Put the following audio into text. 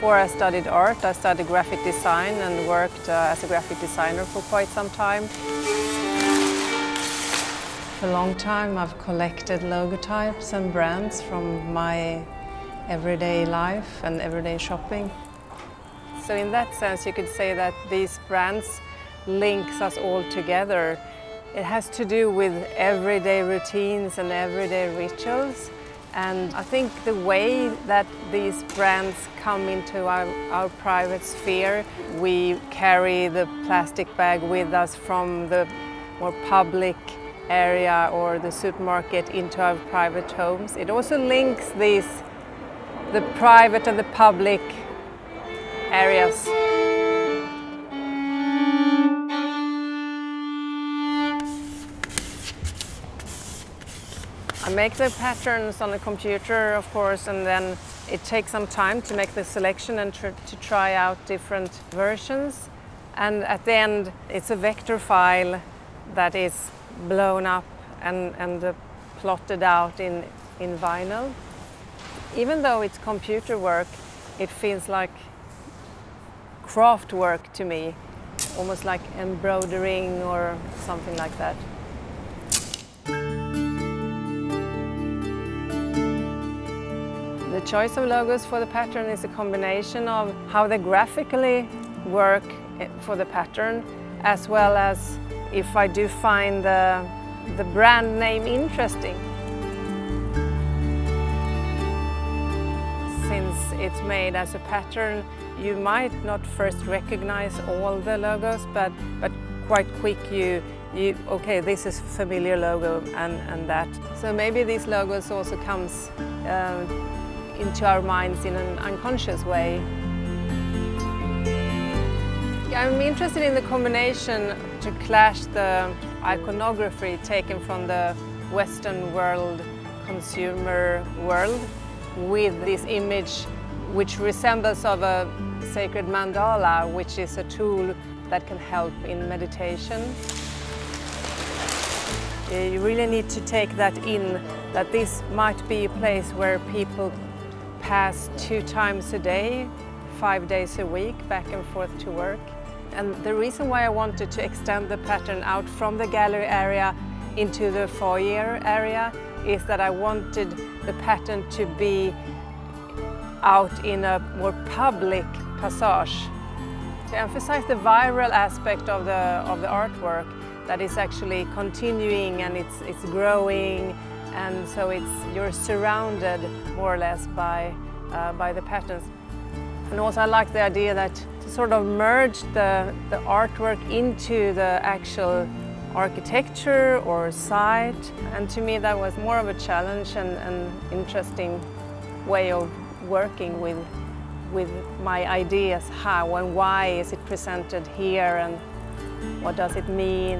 Before I studied art, I studied graphic design and worked as a graphic designer for quite some time. For a long time I've collected logotypes and brands from my everyday life and everyday shopping. So in that sense you could say that these brands links us all together. It has to do with everyday routines and everyday rituals. And I think the way that these brands come into our private sphere, we carry the plastic bag with us from the more public area or the supermarket into our private homes. It also links the private and the public areas. I make the patterns on the computer, of course, and then it takes some time to make the selection and to try out different versions. And at the end, it's a vector file that is blown up and plotted out in vinyl. Even though it's computer work, it feels like craft work to me, almost like embroidering or something like that. The choice of logos for the pattern is a combination of how they graphically work for the pattern, as well as if I do find the brand name interesting. Since it's made as a pattern, you might not first recognize all the logos, but quite quick okay, this is a familiar logo and that. So maybe these logos also comes into our minds in an unconscious way. I'm interested in the combination to clash the iconography taken from the Western world, consumer world, with this image which resembles of a sacred mandala, which is a tool that can help in meditation. You really need to take that in, that this might be a place where people pass 2 times a day, 5 days a week, back and forth to work. And the reason why I wanted to extend the pattern out from the gallery area into the foyer area is that I wanted the pattern to be out in a more public passage. To emphasize the viral aspect of the artwork, that is actually continuing and it's growing, and so you're surrounded more or less by the patterns. And also I like the idea that to sort of merge the artwork into the actual architecture or site, and to me that was more of a challenge and an interesting way of working with my ideas. How and why is it presented here, and what does it mean?